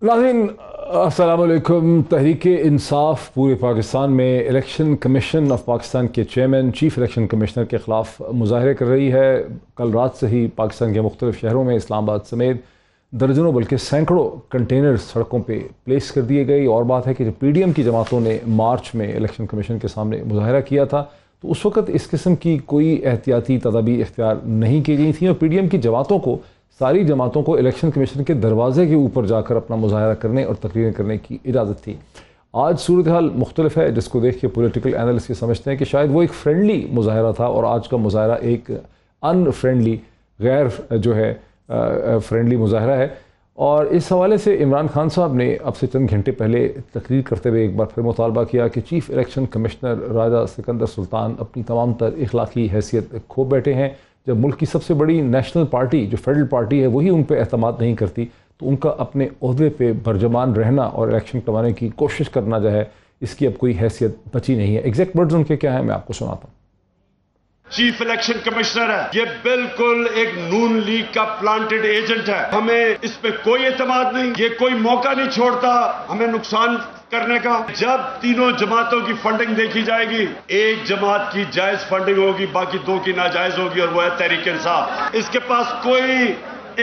नाज़रीन अस्सलाम वालेकुम। तहरीक इंसाफ पूरे पाकिस्तान में इलेक्शन कमीशन ऑफ पाकिस्तान के चेयरमैन चीफ इलेक्शन कमिश्नर के ख़िलाफ़ मुज़ाहरे कर रही है। कल रात से ही पाकिस्तान के मुख्तलिफ शहरों में इस्लामाबाद समेत दर्जनों बल्कि सैकड़ों कंटेनर सड़कों पे प्लेस कर दिए गए। और बात है कि जब PDM की जमातों ने मार्च में इलेक्शन कमीशन के सामने मुज़ाहरा किया था तो उस वक़्त इस किस्म की कोई एहतियाती तदाबीर इख्तियार नहीं की गई थी और PDM की जमातों को सारी जमातों को इलेक्शन कमीशन के दरवाजे के ऊपर जाकर अपना मुज़ाहरा करने और तकरीरें करने की इजाज़त थी। आज सूरत हाल मुख्तलिफ है, जिसको देख के पॉलिटिकल एनालिस्ट ये समझते हैं कि शायद वो एक फ्रेंडली मुज़ाहरा था और आज का मुज़ाहरा एक अनफ्रेंडली गैर जो है फ्रेंडली मुज़ाहरा है। और इस हवाले से इमरान खान साहब ने अब से चंद घंटे पहले तकरीर करते हुए एक बार फिर मुतालबा किया कि चीफ़ इलेक्शन कमिश्नर राजा सिकंदर सुल्तान अपनी तमाम तर इखलाकी हैसियत खो बैठे हैं। जब मुल्क की सबसे बड़ी नेशनल पार्टी जो फेडरल पार्टी है वही उन पर एतमाद नहीं करती तो उनका अपने ओहदे पे बरजमान रहना और इलेक्शन करवाने की कोशिश करना जो है इसकी अब कोई हैसियत बची नहीं है। एग्जैक्ट वर्ड्स उनके क्या है मैं आपको सुनाता हूँ। चीफ इलेक्शन कमिश्नर है, ये बिल्कुल एक नून लीग का प्लांटेड एजेंट है। हमें इस पे कोई एतमाद नहीं, ये कोई मौका नहीं छोड़ता हमें नुकसान करने का। जब तीनों जमातों की फंडिंग देखी जाएगी, एक जमात की जायज फंडिंग होगी, बाकी दो की नाजायज होगी और वो है तहरीक इंसाफ। इसके पास कोई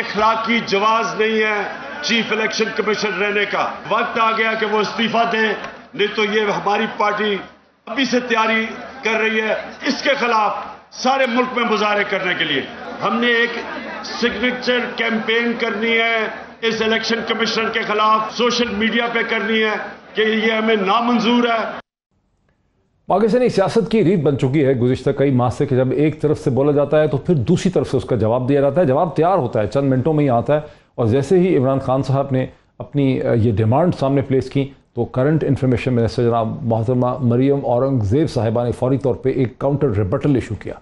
इखलाकी जवाज नहीं है चीफ इलेक्शन कमिश्नर रहने का। वक्त आ गया कि वो इस्तीफा दें, नहीं तो ये हमारी पार्टी अभी से तैयारी कर रही है इसके खिलाफ सारे मुल्क में मुजाहरे करने के लिए। हमने एक सिग्नेचर कैंपेन करनी है इस इलेक्शन कमिश्नर के खिलाफ, सोशल मीडिया पे करनी है कि ये हमें नामंजूर है। पाकिस्तानी सियासत की रीत बन चुकी है गुज़िश्ता कई माह से कि जब एक तरफ से बोला जाता है तो फिर दूसरी तरफ से उसका जवाब दिया जाता है। जवाब तैयार होता है, चंद मिनटों में ही आता है। और जैसे ही इमरान खान साहब ने अपनी ये डिमांड सामने प्लेस की तो करंट इन्फॉर्मेशन मिनिस्टर जनाब मोहतरमा मरियम औरंगजेब साहिबा ने फौरी तौर पे एक काउंटर रिबटल इशू किया।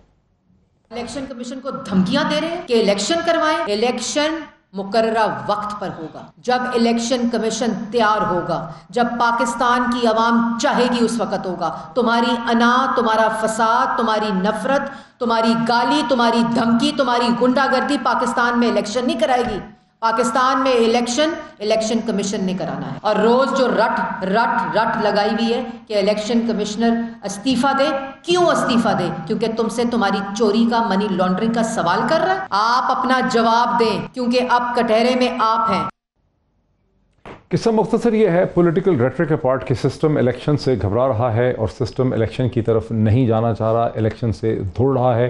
इलेक्शन कमीशन को धमकियां दे रहे हैं कि इलेक्शन करवाएं। इलेक्शन मुकर्ररा वक्त पर होगा, जब इलेक्शन कमीशन तैयार होगा, जब पाकिस्तान की आवाम चाहेगी उस वक्त होगा। तुम्हारी अना, तुम्हारा फसाद, तुम्हारी नफरत, तुम्हारी गाली, तुम्हारी धमकी, तुम्हारी गुंडागर्दी पाकिस्तान में इलेक्शन नहीं कराएगी। पाकिस्तान में इलेक्शन कमीशन ने कराना है। और रोज जो रट लगाई हुई है कि इलेक्शन कमिश्नर इस्तीफा दे। क्यों इस्तीफा दे? क्योंकि तुमसे तुम्हारी चोरी का, मनी लॉन्ड्रिंग का सवाल कर रहा है। आप अपना जवाब दें क्योंकि अब कटहरे में आप हैं। किस्सा मुख्तसर ये है, पॉलिटिकल रेटरिक अपार्ट कि सिस्टम इलेक्शन से घबरा रहा है और सिस्टम इलेक्शन की तरफ नहीं जाना चाह रहा, इलेक्शन से दौड़ रहा है।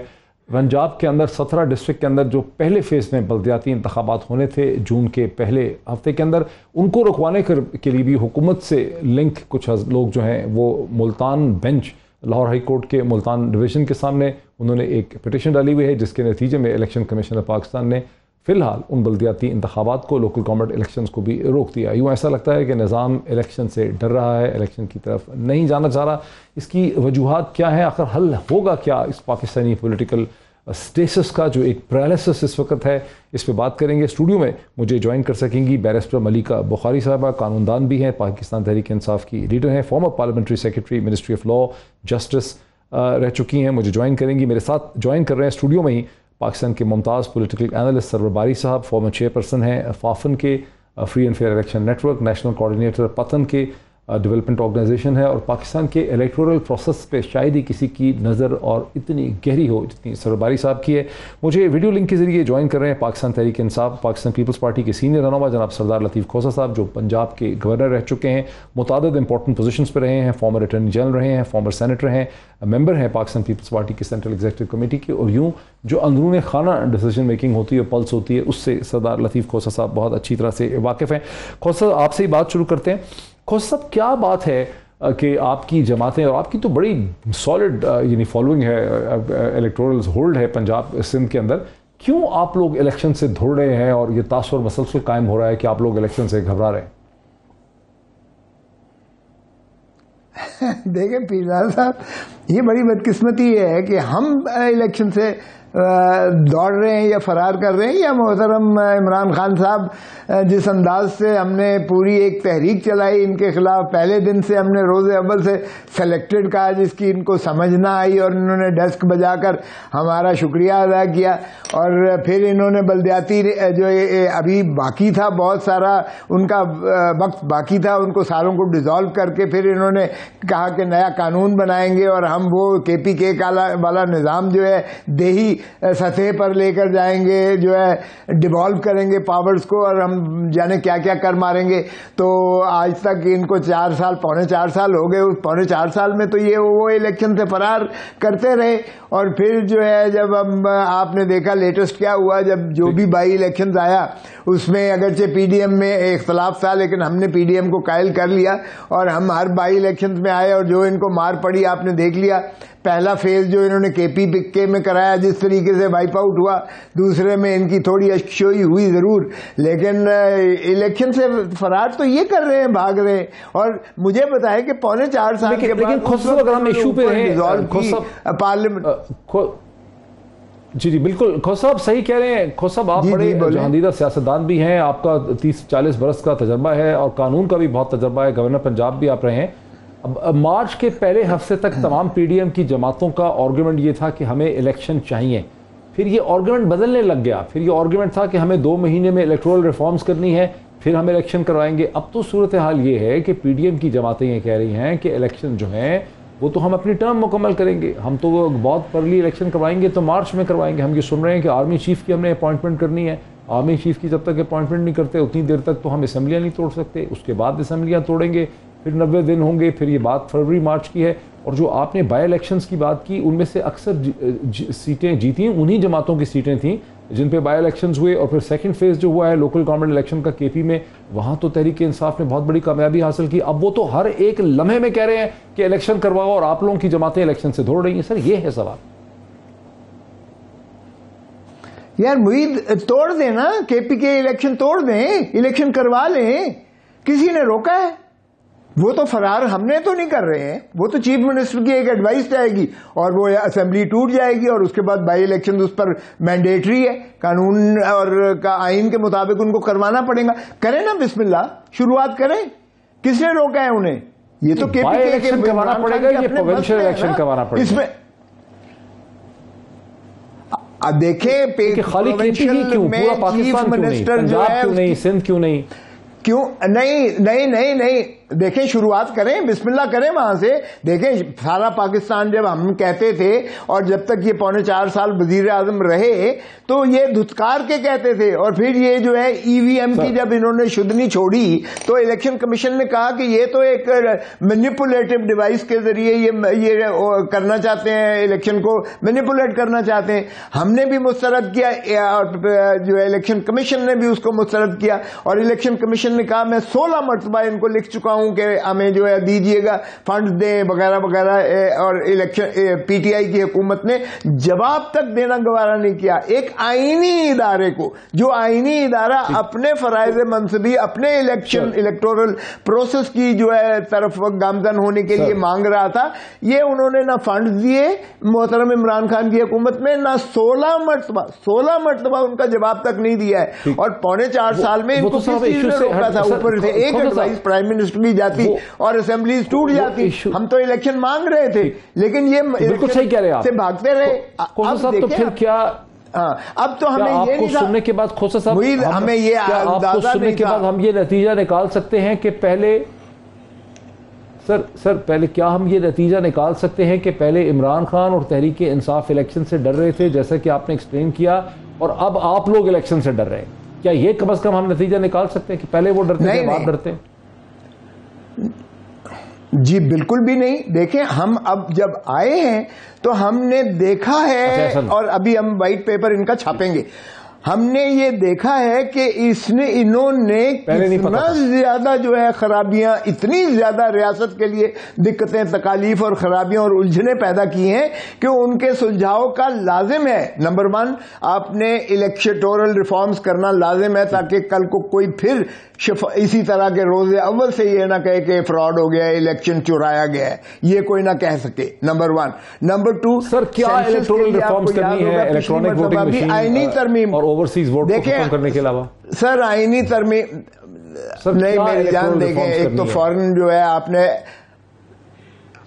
पंजाब के अंदर 17 डिस्ट्रिक्ट के अंदर जो पहले फेज़ में बल्दियाती इंतखाबात होने थे जून के पहले हफ्ते के अंदर, उनको रुकवाने के लिए भी हुकूमत से लिंक कुछ लोग जो हैं वो Multan bench, Lahore high court के मुल्तान डिवीज़न के सामने उन्होंने एक पिटिशन डाली हुई है, जिसके नतीजे में इलेक्शन कमीशन ऑफ पाकिस्तान ने फ़िलहाल उन बल्दियाती इंतखाबात को, लोकल गवर्नमेंट इलेक्शंस को भी रोक दिया। यूँ ऐसा लगता है कि निज़ाम इलेक्शन से डर रहा है, इलेक्शन की तरफ नहीं जाना चाह रहा। इसकी वजूहात क्या हैं, आखिर हल होगा क्या इस पाकिस्तानी पॉलिटिकल स्टेटस का जो एक पैरालिसिस इस वक्त है, इस पे बात करेंगे। स्टूडियो में मुझे ज्वाइन कर सकेंगी बैरिस्टर मलिका बुखारी साहबा, कानूनदान भी हैं, पाकिस्तान तहरीक इंसाफ की लीडर हैं, farmer parliamentary secretary ministry of law justice रह चुकी हैं, मुझे ज्वाइन करेंगी। मेरे साथ ज्वाइन कर रहे हैं स्टूडियो में ही पाकिस्तान के मुमताज़ पॉलिटिकल एनालिस्ट सरवर बारी साहब, फॉर्मर चेयरपर्सन हैं फाफन के free and fair election network, national coordinator पतन के डेवलपमेंट ऑर्गेनाइजेशन है, और पाकिस्तान के इलेक्टोरल प्रोसेस पे शायद ही किसी की नज़र और इतनी गहरी हो जितनी सरबारी साहब की है। मुझे वीडियो लिंक के ज़रिए ज्वाइन कर रहे हैं पाकिस्तान तहरीक इंसाफ पाकिस्तान पीपल्स पार्टी के सीनियर रहनुमा जनाब सरदार लतीफ़ खोसा साहब, जो पंजाब के गवर्नर रह चुके हैं, मुतादिद इंपॉर्टेंट पोजीशंस पर रहे हैं, फॉर्मर अटॉर्नी जनरल रहे हैं, फॉर्मर सेनेटर हैं, मेंबर हैं पाकिस्तान पीपल्स पार्टी की सेंट्रल एग्जीक्यूटिव कमेटी के। और यूँ जो अंदरून खाना डिसीजन मेकिंग होती है, पल्स होती है, उससे सरदार लतीफ़ खोसा साहब बहुत अच्छी तरह से वाकिफ़ हैं। खोसा साहब, आपसे ही बात शुरू करते हैं। खोसा साहब, क्या बात है कि आपकी जमातें, और आपकी तो बड़ी सॉलिड यानी फॉलोइंग है, इलेक्टोरल होल्ड है पंजाब सिंध के अंदर, क्यों आप लोग इलेक्शन से दौड़ रहे हैं और ये तासुर मसलसल कायम हो रहा है कि आप लोग इलेक्शन से घबरा रहे हैं? देखें पीरजादा साहब, ये बड़ी बदकिस्मती है कि हम इलेक्शन से दौड़ रहे हैं या फरार कर रहे हैं, या मोहतरम इमरान खान साहब जिस अंदाज से हमने पूरी एक तहरीक चलाई इनके खिलाफ, पहले दिन से हमने रोज़े अव्वल से सेलेक्टेड कहा जिसकी इनको समझ ना आई और इन्होंने डेस्क बजाकर हमारा शुक्रिया अदा किया, और फिर इन्होंने बल्दियाती जो अभी बाकी था, बहुत सारा उनका वक्त बाकी था, उनको सारों को डिसॉल्व करके फिर इन्होंने कहा कि नया कानून बनाएंगे और हम वो KPK वाला निज़ाम जो है देही सतह पर लेकर जाएंगे, जो है डिवॉल्व करेंगे पावर्स को, और हम जाने क्या क्या कर मारेंगे। तो आज तक इनको 4 साल, पौने 4 साल हो गए। उस पौने 4 साल में तो ये वो इलेक्शन से फरार करते रहे, और फिर जो है जब आपने देखा लेटेस्ट क्या हुआ, जब जो भी बाई इलेक्शन आया उसमें अगरचे PDM में इख्तलाफ था, लेकिन हमने PDM को कायल कर लिया और हम हर बाई इलेक्शन में आए, और जो इनको मार पड़ी आपने देख लिया। पहला फेज जो इन्होंने KPK में कराया, जिस तरीके से वाइप आउट हुआ, दूसरे में इनकी थोड़ी अशोई हुई जरूर, लेकिन इलेक्शन से फरार तो ये कर रहे हैं, भाग रहे हैं। और मुझे बताएं कि पौने 4 साल के बाद अगर हम इशू पे पार्लियामेंट। जी बिल्कुल, खोसा साहब सही कह रहे हैं। खोसा साहब आप बड़े जहांदीदा सियासतदान भी हैं, आपका 30-40 बरस का तजर्बा है और कानून का भी बहुत तजर्बा है, गवर्नर पंजाब भी आप रहे हैं। अब मार्च के पहले हफ्ते तक तमाम PDM की जमातों का आर्गूमेंट ये था कि हमें इलेक्शन चाहिए, फिर ये आर्गूमेंट बदलने लग गया, फिर ये आर्गूमेंट था कि हमें 2 महीने में इलेक्टोरल रिफॉर्म्स करनी है, फिर हम इलेक्शन करवाएंगे। अब तो सूरत हाल ये है कि PDM की जमातें ये कह रही हैं कि इलेक्शन जो है वो तो हम अपनी टर्म मुकम्मल करेंगे, हम तो बहुत अर्ली इलेक्शन करवाएंगे तो मार्च में करवाएंगे। हम ये सुन रहे हैं कि आर्मी चीफ की हमने अपॉइंटमेंट करनी है, आर्मी चीफ की जब तक अपॉइंटमेंट नहीं करते उतनी देर तक तो हम असेंबलियाँ नहीं तोड़ सकते, उसके बाद असेंबलियाँ तोड़ेंगे, फिर 90 दिन होंगे, फिर ये बात फरवरी मार्च की है। और जो आपने बाई इलेक्शंस की बात की, उनमें से अक्सर सीटें जीती उन्हीं जमातों की सीटें थीं जिन पे बाई इलेक्शंस हुए। और फिर सेकंड फेज जो हुआ है लोकल गवर्नमेंट इलेक्शन का KP में, वहां तो तहरीक इंसाफ ने बहुत बड़ी कामयाबी हासिल की। अब वो तो हर एक लम्हे में कह रहे हैं कि इलेक्शन करवाओ और आप लोगों की जमातें इलेक्शन से दौड़ रही हैं। सर ये है सवाल। यार मुईद तोड़ देना, KPK इलेक्शन तोड़ दें, इलेक्शन करवा लें, किसी ने रोका है? वो तो फरार हमने तो नहीं कर रहे हैं, वो तो चीफ मिनिस्टर की एक एडवाइस जाएगी और वो असेंबली टूट जाएगी और उसके बाद बाई इलेक्शन उस पर मैंडेटरी है, कानून और का आइन के मुताबिक उनको करवाना पड़ेगा। करें ना, बिस्मिल्लाह शुरुआत करें, किसने रोका है उन्हें? ये तो KPK इलेक्शन करवाना पड़ेगा, ये प्रोविंशियल इलेक्शन करवाना पड़ेगा। इसमें देखें खाली KPK क्यों, पूरा पाकिस्तान क्यों नहीं, पंजाब क्यों नहीं, सिंध क्यों नहीं, क्यों नहीं देखें, शुरुआत करें, बिस्मिल्लाह करें वहां से। देखें सारा पाकिस्तान जब हम कहते थे और जब तक ये पौने 4 साल वजीर आजम रहे तो ये धुतकार के कहते थे, और फिर ये जो है EVM की जब इन्होंने शुद्धनी छोड़ी तो इलेक्शन कमीशन ने कहा कि ये तो एक मैनिपुलेटिव डिवाइस के जरिए ये करना चाहते हैं, इलेक्शन को मैनिपुलेट करना चाहते हैं। हमने भी मुस्तरद किया और जो है इलेक्शन कमीशन ने भी उसको मुस्तरद किया, और इलेक्शन कमीशन ने कहा मैं 16 मरतबा इनको लिख चुका हूं कि हमें जो है दीजिएगा, फंड्स दें वगैरह वगैरह, और इलेक्शन PTI की हुकूमत ने जवाब तक देना गवारा नहीं किया। एक आईनी इदारे को, जो आईनी इदारा अपने फराइज मनसबी, अपने इलेक्टोरल प्रोसेस की जो है तरफ गामजन होने के लिए मांग रहा था, ये उन्होंने ना फंड्स दिए मोहतरम इमरान खान की हुकूमत में, ना 16 मरतबा उनका जवाब तक नहीं दिया है। और पौने 4 साल में इनको किस चीज ने रोका था? ऊपर से एक एडवाइस प्राइम मिनिस्टर की जाती और असेंबलीज टूट जाती। हम तो इलेक्शन मांग रहे थे, लेकिन ये बिल्कुल सही कह रहे हैं आप, से भागते रहे। तो फिर क्या अब तो हमें ये नहीं सुनने के बाद खोसा साहब हमें ये आपको सुनने के बाद हम ये नतीजा निकाल सकते हैं कि पहले सर पहले क्या हम ये नतीजा निकाल सकते हैं कि पहले इमरान खान और तहरीक इंसाफ इलेक्शन से डर रहे थे जैसा कि आपने एक्सप्लेन किया, और अब आप लोग इलेक्शन से डर रहे हैं? क्या ये कम से कम हम नतीजा निकाल सकते हैं कि पहले वो डरते थे, आप डरते हैं? जी बिल्कुल भी नहीं। देखें हम अब जब आए हैं तो हमने देखा है, और अभी हम व्हाइट पेपर इनका छापेंगे, हमने ये देखा है कि इन्होंने कितना ज्यादा जो है खराबियां, इतनी ज्यादा रियासत के लिए दिक्कतें, तकालीफ और खराबियां और उलझने पैदा की हैं कि उनके सुलझाव का लाजिम है। नंबर 1, आपने इलेक्टोरल रिफॉर्म्स करना लाजिम है ताकि कल को कोई फिर इसी तरह के रोजे अव्वल से ये ना कहे कि फ्रॉड हो गया, इलेक्शन चुराया गया है, ये कोई ना कह सके। नंबर 1। नंबर 2, सर क्या इलेक्टोरल रिफॉर्म्स करनी है, इलेक्ट्रॉनिक वोटिंग मशीन आईनी तरमीम और ओवरसीज वोट को खत्म करने के अलावा? सर आईनी तरमीम नहीं, मेरी जान देखें, एक तो फॉरेन जो है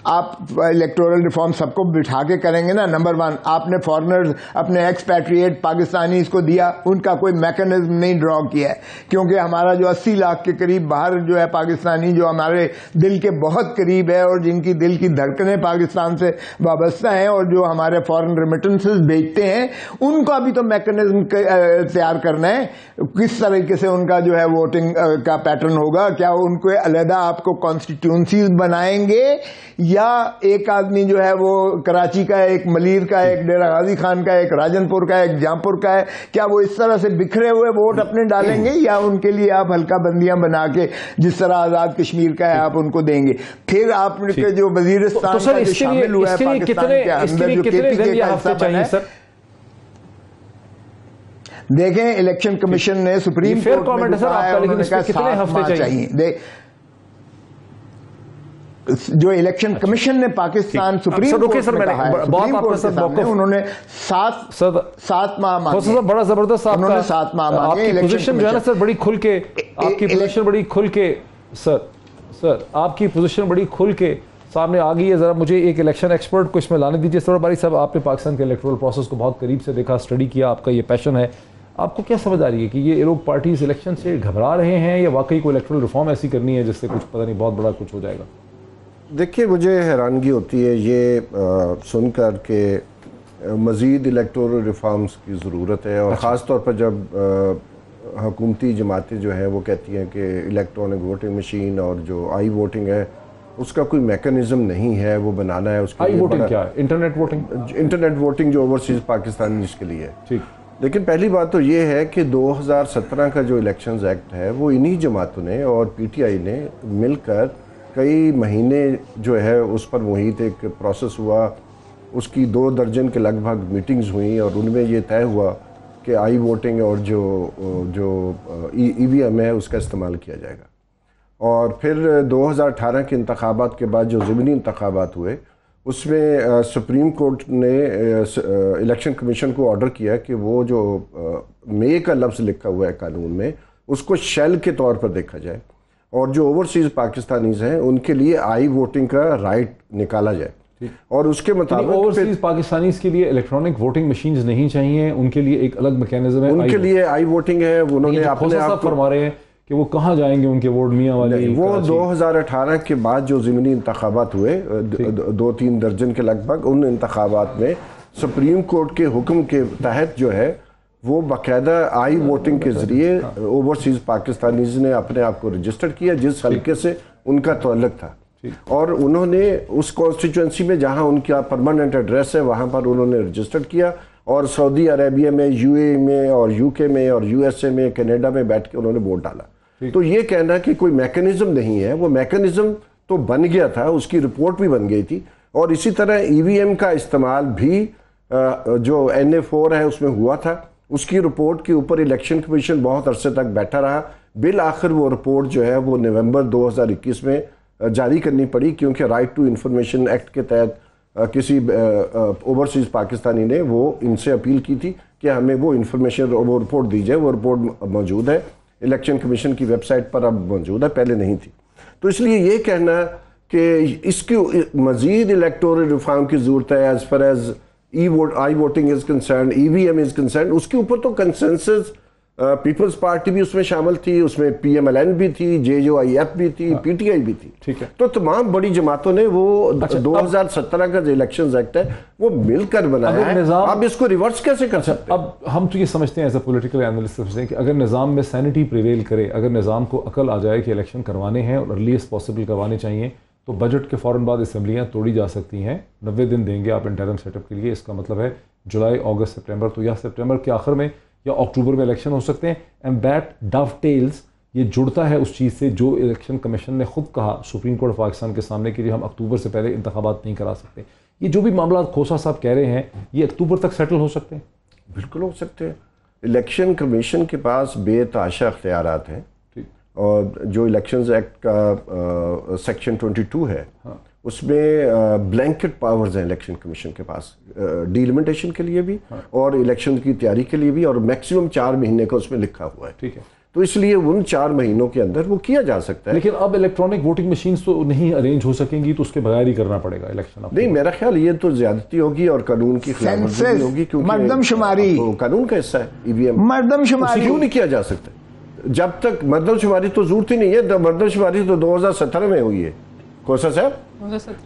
आप इलेक्टोरल रिफॉर्म सबको बिठा के करेंगे ना। नंबर 1, आपने फॉरेनर्स, अपने एक्सपैट्रिएट पाकिस्तानीज को दिया, उनका कोई मैकेनिज्म नहीं ड्रॉ किया है, क्योंकि हमारा जो 80 लाख के करीब बाहर जो है पाकिस्तानी, जो हमारे दिल के बहुत करीब है और जिनकी दिल की धड़कनें पाकिस्तान से वाबस्ता हैं और जो हमारे फॉरेन रेमिटेंसेस भेजते हैं, उनको अभी तो मैकेनिज्म तैयार करना है किस तरीके से उनका जो है वोटिंग का पैटर्न होगा। क्या उनको अलहदा आपको कॉन्स्टिट्यूंसीज बनाएंगे या एक आदमी जो है वो कराची का है, एक मलीर का है, एक डेरा गाजी खान का है, एक राजनपुर का है, एक जामपुर का है, क्या वो इस तरह से बिखरे हुए वोट अपने डालेंगे या उनके लिए आप हल्का बंदियां बना के जिस तरह आजाद कश्मीर का है आप उनको देंगे? फिर आपके जो वजीरिस्तान का जो शामिल हुआ है पाकिस्तान के अंदर, जो केपीके का हिस्सा बना है, देखें इलेक्शन कमीशन ने सुप्रीम कोर्ट में कहा है, उन्होंने कहा 7 माह चाहिए। जो इलेक्शन कमीशन ने पाकिस्तान सुप्रीम कोर्ट में कहा है, सुप्रीम कोर्ट के सामने उन्होंने 7 माह मांगे। बड़ा जबरदस्त उन्होंने 7 माह मांगे। आपकी पोजीशन जो है ना सर बड़ी खुल के, आपकी पोजीशन बड़ी खुल के सर आपकी पोजीशन बड़ी खुल के सामने आ गई है। जरा मुझे एक इलेक्शन एक्सपर्ट को इसमें लाने दीजिए। सर बारी साहब, आपने पाकिस्तान के इलेक्टोरल प्रोसेस को बहुत करीब से देखा, स्टडी किया, आपका ये पैशन है, आपको क्या समझ आ रही है कि ये लोग पार्टीज इलेक्शन से घबरा रहे हैं या वाकई कोई इलेक्टोरल रिफॉर्म ऐसी करनी है जिससे कुछ पता नहीं बहुत बड़ा कुछ हो जाएगा? देखिए, मुझे हैरानगी होती है ये सुनकर के मज़ीद इलेक्टोरल रिफॉर्म्स की ज़रूरत है, और ख़ास तौर पर जब हुकूमती जमातें जो हैं वो कहती हैं कि इलेक्ट्रॉनिक वोटिंग मशीन और जो आई वोटिंग है उसका कोई मैकेनिज्म नहीं है, वो बनाना है। उसके आई वोटिंग क्या है? इंटरनेट वोटिंग जो ओवरसीज़ पाकिस्तान के लिए है। ठीक। लेकिन पहली बात तो ये है कि 2017 का जो इलेक्शंस एक्ट है वो इन्हीं जमातों ने और PTI ने मिलकर कई महीने जो है उस पर मुहित एक प्रोसेस हुआ, उसकी 2 दर्जन के लगभग मीटिंग्स हुई और उनमें ये तय हुआ कि आई वोटिंग और जो EVM है उसका इस्तेमाल किया जाएगा। और फिर 2018 के इंतखाबात के बाद जो ज़िमनी इंतखाबात हुए उसमें सुप्रीम कोर्ट ने इलेक्शन कमीशन को ऑर्डर किया कि वो जो मे का लफ्ज़ लिखा हुआ है कानून में उसको शेल के तौर पर देखा जाए और जो ओवरसीज़ पाकिस्तानीज हैं उनके लिए आई वोटिंग का राइट निकाला जाए। और उसके मुताबिक ओवरसीज़ पाकिस्तानीज के लिए इलेक्ट्रॉनिक वोटिंग मशीन्स नहीं चाहिए, उनके लिए एक अलग मैकेनिज्म है, उनके लिए आई वोटिंग है। उन्होंने अपने आप फरमा रहे हैं कि वो कहाँ जाएंगे उनके वोट मियाँ वाले? वो 2018 के बाद जो ज़िमनी इंतखाबात हुए 2-3 दर्जन के लगभग, उन इंतखाबात में सुप्रीम कोर्ट के हुक्म के तहत जो है वो बाकायदा आई वोटिंग के ज़रिए ओवरसीज़ पाकिस्तानीज़ ने अपने आप को रजिस्टर किया जिस हल्के से उनका तअल्लुक था, और उन्होंने उस कॉन्स्टिट्यूंसी में जहां उनका परमानेंट एड्रेस है वहां पर उन्होंने रजिस्टर किया और सऊदी अरेबिया में, UAE में और UK में और USA में, कनाडा में बैठ के उन्होंने वोट डाला। तो ये कहना कि कोई मैकेनिज्म नहीं है, वो मैकेनिज्म तो बन गया था, उसकी रिपोर्ट भी बन गई थी। और इसी तरह EVM का इस्तेमाल भी जो NA4 है उसमें हुआ था, उसकी रिपोर्ट के ऊपर इलेक्शन कमीशन बहुत अरसे तक बैठा रहा। बिल आखिर वो रिपोर्ट जो है वो नवंबर 2021 में जारी करनी पड़ी, क्योंकि राइट टू इंफॉर्मेशन एक्ट के तहत किसी ओवरसीज़ पाकिस्तानी ने वो इनसे अपील की थी कि हमें वो इंफॉर्मेशन, वो रिपोर्ट दी जाए। वो रिपोर्ट मौजूद है इलेक्शन कमीशन की वेबसाइट पर, अब मौजूद है, पहले नहीं थी। तो इसलिए ये कहना कि इसकी मज़ीद इलेक्टोरल रिफॉर्म की ज़रूरत है as far as I voting is concern, EVM is concern, उसके ऊपर तो कंसेंसस पीपल्स पार्टी भी उसमें शामिल थी, उसमें PMLN भी थी, JOIF भी थी, PTI भी थी। ठीक है। तो तमाम बड़ी जमातों ने वो 2017 का जो इलेक्शन एक्ट है वो मिलकर बनाया है। अब इसको रिवर्स कैसे कर सकते हैं? अब हम तो ये समझते हैं एज अ पॉलिटिकल एनालिस्ट समझते हैं कि अगर निज़ाम में सैनिटी प्रिवेल करे, अगर निज़ाम को अकल आ जाए कि इलेक्शन करवाने हैं और अर्लीस्ट पॉसिबल करवाने चाहिए, तो बजट के फ़ौरन बाद असम्बलियाँ तोड़ी जा सकती हैं। 90 दिन देंगे आप इंटरम सेटअप के लिए, इसका मतलब है जुलाई, अगस्त, सितंबर, तो या सितंबर के आखिर में या अक्टूबर में इलेक्शन हो सकते हैं, एंड दैट डवटेल्स, ये जुड़ता है उस चीज़ से जो इलेक्शन कमीशन ने खुद कहा सुप्रीम कोर्ट ऑफ पाकिस्तान के सामने कि हम अक्टूबर से पहले इंतखाबात नहीं करा सकते। ये जो भी मामला खोसा साहब कह रहे हैं, ये अक्टूबर तक सेटल हो सकते हैं? बिल्कुल हो सकते हैं। इलेक्शन कमीशन के पास बेतहाशा इख्तियारात हैं, और जो इलेक्शंस एक्ट का सेक्शन 22 है, हाँ, उसमें ब्लैंकेट पावर्स हैं इलेक्शन कमीशन के पास, डिलिमिटेशन के लिए भी, हाँ, और इलेक्शन की तैयारी के लिए भी, और मैक्सिमम 4 महीने का उसमें लिखा हुआ है। ठीक है, तो इसलिए उन 4 महीनों के अंदर वो किया जा सकता है। लेकिन अब इलेक्ट्रॉनिक वोटिंग मशीन्स तो नहीं अरेंज हो सकेंगी, तो उसके बगैर ही करना पड़ेगा इलेक्शन। नहीं, मेरा ख्याल ये तो ज्यादती होगी और कानून की खिलाफवर्जी होगी, क्योंकि मर्दमशुमारी कानून का हिस्सा है। ईवीएम मर्दमशुमारी क्यों नहीं किया जा सकता? जब तक मर्दमशुमारी तो जरूरत ही नहीं है, मर्दमशुमारी तो 2017 में हुई है खोसा साहब,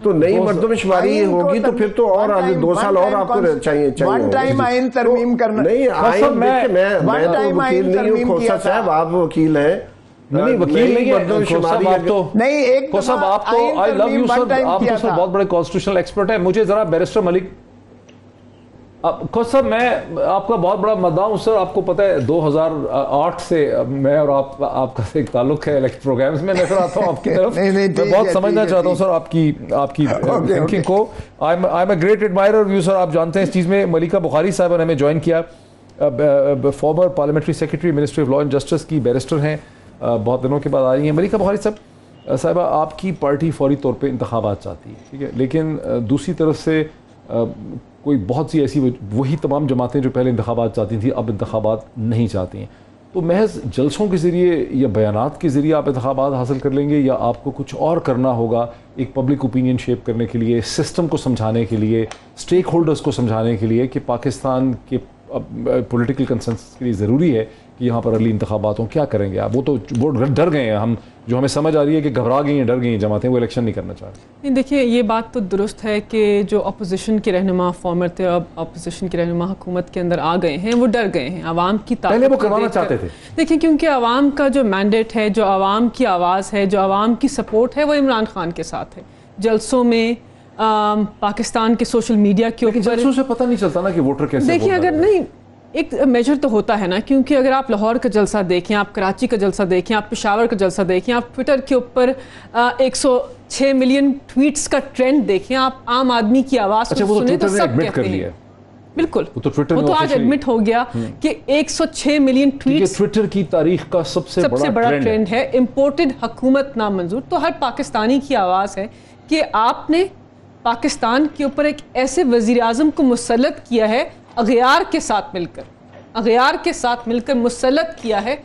तो नई मर्दमशुमारी होगी तो फिर तो और आगे 2 साल और आपको चाहिए। वन टाइम आइन तरमीम करना नहीं, आइन मैं वकील नहीं हूँ खोसा साहब, आप वकील हैं। नहीं, वकील नहीं है आप तो नहीं, एक आप तो आई लव यू सर, आप तो सर बहुत बड़े कॉन्स्टिट्यूशनल एक्सपर्ट है। मुझे जरा बैरिस्टर मलिक सर, मैं आपका बहुत बड़ा मद्दाह हूँ सर, आपको पता है 2008 से मैं और आपका एक ताल्लुक है इलेक्शन प्रोग्राम्स में, मैं फिर आता हूँ आपकी तरफ। मैं बहुत समझना चाहता हूँ सर आपकी थिंकिंग को। I am a great admirer of you sir. आप जानते हैं इस चीज़ में मलिका बुखारी साहब ने हमें ज्वाइन किया, farmer parliamentary secretary ministry of law and justice की बैरिस्टर हैं, बहुत दिनों के बाद आ रही हैं। मलिका बुखारी साहब, आपकी पार्टी फौरी तौर पर इंतखाबात चाहती है, ठीक है, लेकिन दूसरी तरफ से कोई बहुत सी ऐसी वही तमाम जमातें जो पहले इंतखाबात चाहती थी अब इंतखाबात नहीं चाहती हैं, तो महज जलसों के ज़रिए या बयानात के ज़रिए आप इंतखाबात हासिल कर लेंगे, या आपको कुछ और करना होगा एक पब्लिक ओपिनियन शेप करने के लिए, सिस्टम को समझाने के लिए, स्टेक होल्डर्स को समझाने के लिए कि पाकिस्तान के पॉलिटिकल कंसेंसस के लिए ज़रूरी है कि यहाँ पर अगली इंतखाबात हों? क्या करेंगे आप? वो डर गए हैं, हम जो हमें समझ आ रही है कि घबरा गई हैं, डर गई हैं जमातें, वो इलेक्शन नहीं करना चाह रही। नहीं, देखिए ये बात तो दुरुस्त है कि जो अपोजिशन के रहनुमा फॉर्मर थे, अब अपोजिशन के रहनुमा हुकूमत के अंदर आ गए हैं, वो डर गए हैं आवाम की ताकत। पहले वो करवाना चाहते थे। देखिए, क्योंकि आवाम का जो मैंडेट है, जो आवाम की आवाज़ है, जो आवाम की सपोर्ट है, वो इमरान खान के साथ है। जलसों में पाकिस्तान के सोशल मीडिया के ऊपर जलसों से पता नहीं चलता ना कि वोटर कैसे। देखिए, अगर नहीं एक मेजर तो होता है ना, क्योंकि अगर आप लाहौर का जलसा देखें, आप कराची का जलसा देखें, आप पेशावर का जलसा देखें, आप ट्विटर के ऊपर 106 मिलियन ट्वीट्स का ट्रेंड देखें, आप आम आदमी की आवाज़ सुने तो सब कहते हैं। बिल्कुल, वो तो आज एडमिट हो गया कि 106 मिलियन ट्वीट्स ट्विटर की तारीख का सबसे बड़ा ट्रेंड है। इम्पोर्टेड हुकूमत नामंजूर। तो हर पाकिस्तानी की आवाज़ है कि आपने पाकिस्तान के ऊपर एक ऐसे वज़ीर आज़म को मुसल्लत किया है, अगयार के साथ मिलकर मुसल्लत किया है,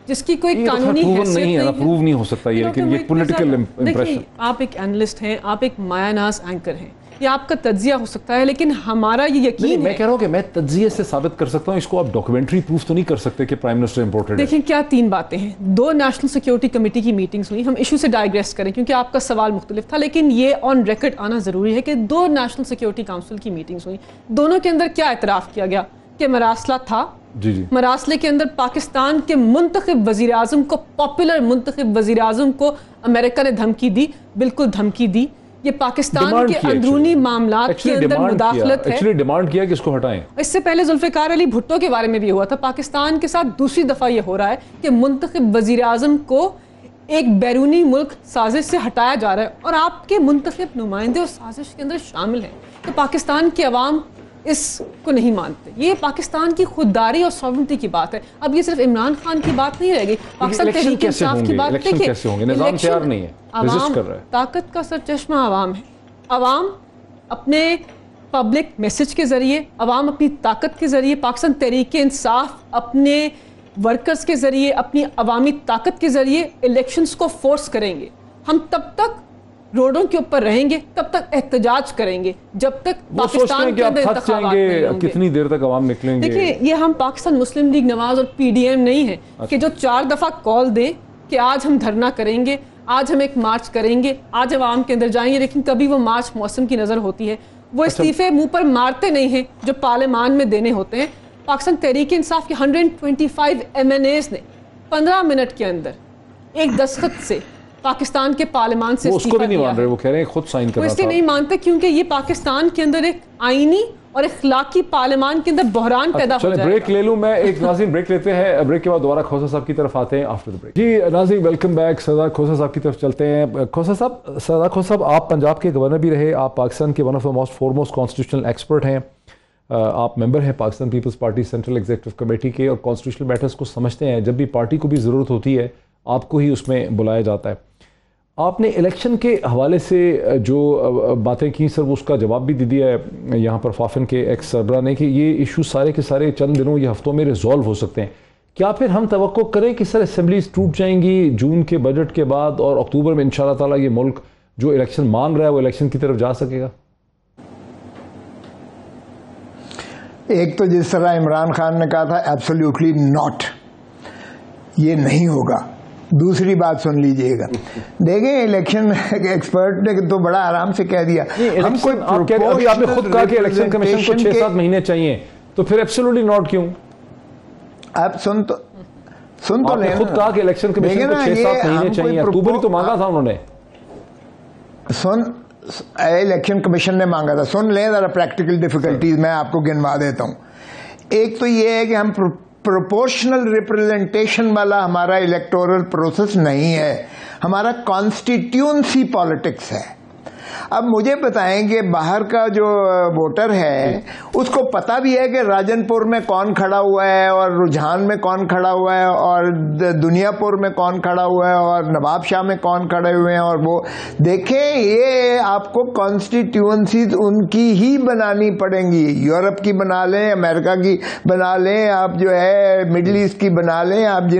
जिसकी कोई कानूनी हैसियत नहीं है। प्रूव नहीं हो सकता ये, लेकिन ये पॉलिटिकल इंप्रेशन। आप एक एनालिस्ट हैं, आप एक मायानाज एंकर हैं, ये आपका तज्जिया हो सकता है, लेकिन हमारा ये यकीन है। मैं कह रहा हूँ कि मैं तज्जिए से साबित कर सकता हूँ, इसको आप डॉक्यूमेंट्री प्रूफ तो नहीं कर सकते कि प्राइम मिनिस्टर इंपोर्टेड है। देखिए, क्या 3 बातें हैं। 2 नेशनल सिक्योरिटी कमेटी की मीटिंग्स हुई। हम इशू से डाइग्रेस करें क्योंकि आपका सवाल मुख्तलिफ था, लेकिन ये ऑन रिकॉर्ड आना ज़रूरी है कि 2 नेशनल सिक्योरिटी काउंसिल की मीटिंग्स हुई। दोनों के अंदर क्या इतराफ़ किया गया कि मरासला था। जी। मरासले के अंदर पाकिस्तान के मुंतखब वज़ीर आज़म को, पॉपुलर मुंतखब वज़ीर आज़म को अमेरिका ने धमकी दी, बिल्कुल धमकी दी। ये पाकिस्तान के अंदरूनी मामलात के अंदर मुदाखलत है। एक्चुअली डिमांड किया कि इसको हटाएं। इससे पहले जुल्फ़िकार अली भुट्टो के बारे में भी हुआ था। पाकिस्तान के साथ दूसरी दफ़ा ये हो रहा है कि मुंतखब वज़ीर आज़म को एक बैरूनी मुल्क साजिश से हटाया जा रहा है, और आपके मुंतखब नुमाइंदे उस साजिश के अंदर शामिल हैं। तो पाकिस्तान के अवाम इसको नहीं मानते। ये पाकिस्तान की खुददारी और सॉवरेनिटी की बात है। अब ये सिर्फ इमरान खान की बात नहीं रहेगी, पाकिस्तान तहरीक इंसाफ की बात। देखिए, निज़ाम तैयार नहीं है, रेजिस्ट कर रहा है। ताकत का सरचश्मा आवाम है। आवाम अपने पब्लिक मैसेज के जरिए, आवाम अपनी ताकत के जरिए, पाकिस्तान तहरीक इंसाफ अपने वर्कर्स के जरिए, अपनी अवामी ताकत के जरिए इलेक्शंस को फोर्स करेंगे। हम तब तक रोडों के ऊपर रहेंगे, तब तक एहतजाज करेंगे जब तक पाकिस्तान के अंदर इंतखाबात नहीं होंगे। कितनी देर तक आवाम निकलेंगे? देखिए, ये हम पाकिस्तान मुस्लिम लीग नवाज और पीडीएम नहीं है कि जो 4 दफा कॉल दें कि आज हम धरना करेंगे, आज हम एक मार्च करेंगे, आज आवाम के अंदर जाएंगे, लेकिन कभी वो मार्च मौसम की नजर होती है। वो इस्तीफे मुंह पर मारते नहीं हैं जो पार्लियामान में देने होते हैं। पाकिस्तान तहरीक इंसाफ के 125 MNAs ने 15 मिनट के अंदर एक दस्तखत से पाकिस्तान के पार्लियामान से उसको भी नहीं मान रहे, वो कह रहे हैं खुद साइन करना था। इसलिए नहीं मानते क्योंकि ये पाकिस्तान के अंदर एक आईनी और इखलाकी पार्लियामान के अंदर बहरान पैदा हो जाएगा। ब्रेक ले लूं मैं, एक नाज़रीन ब्रेक लेते हैं, ब्रेक के बाद दोबारा खोसा साहब की तरफ आते हैं आफ्टर द ब्रेक। जी नाज़रीन वेलकम बैक, सरदार खोसा साहब की तरफ चलते हैं। सरदार खोसा साहब, आप पंजाब के गवर्नर भी रहे, आप पाकिस्तान के one of the most foremost constitutional expert हैं, आप मेंबर हैं Pakistan Peoples Party central executive committee के और कॉन्स्टिट्यूशनल मैटर्स को समझते हैं। जब भी पार्टी को भी ज़रूरत होती है आपको ही उसमें बुलाया जाता है। आपने इलेक्शन के हवाले से जो बातें की सर, उसका जवाब भी दे दिया है यहाँ पर फाफिन के एक्स सरबरा ने कि ये इशू सारे के सारे चंद दिनों या हफ्तों में रिजॉल्व हो सकते हैं। क्या फिर हम तवक्को करें कि सर असेंबलीज टूट जाएंगी जून के बजट के बाद और अक्टूबर में इंशाल्लाह ताला ये मुल्क जो इलेक्शन मान रहा है वो इलेक्शन की तरफ जा सकेगा? एक तो जिस तरह इमरान खान ने कहा था, एब्सोल्युटली नॉट, ये नहीं होगा। दूसरी बात सुन लीजिएगा, देखें इलेक्शन एक्सपर्ट ने तो बड़ा आराम से कह दिया, हम कोई आपने खुद कहा कि इलेक्शन कमीशन को 6-7 महीने चाहिए, तो फिर एब्सोल्युटली नॉट क्यों? आप सुन तो लें, खुद कहा कि इलेक्शन कमीशन को 6-7 महीने चाहिए, अक्टूबर ही तो मांगा था उन्होंने। इलेक्शन कमीशन ने मांगा था। सुन लें जरा प्रैक्टिकल डिफिकल्टीज मैं आपको गिनवा देता हूं। एक तो ये है कि हम प्रोपोर्शनल रिप्रेजेंटेशन वाला हमारा इलेक्टोरल प्रोसेस नहीं है, हमारा कॉन्स्टिट्यूंसी पॉलिटिक्स है। अब मुझे बताएं कि बाहर का जो वोटर है उसको पता भी है कि राजनपुर में कौन खड़ा हुआ है और रुझान में कौन खड़ा हुआ है और दुनियापुर में कौन खड़ा हुआ है और नवाबशाह में कौन खड़े हुए हैं, और वो देखें, ये आपको कॉन्स्टिट्यूएंसीज उनकी ही बनानी पड़ेंगी। यूरोप की बना लें, अमेरिका की बना लें, आप जो है मिडिल ईस्ट की बना लें, आप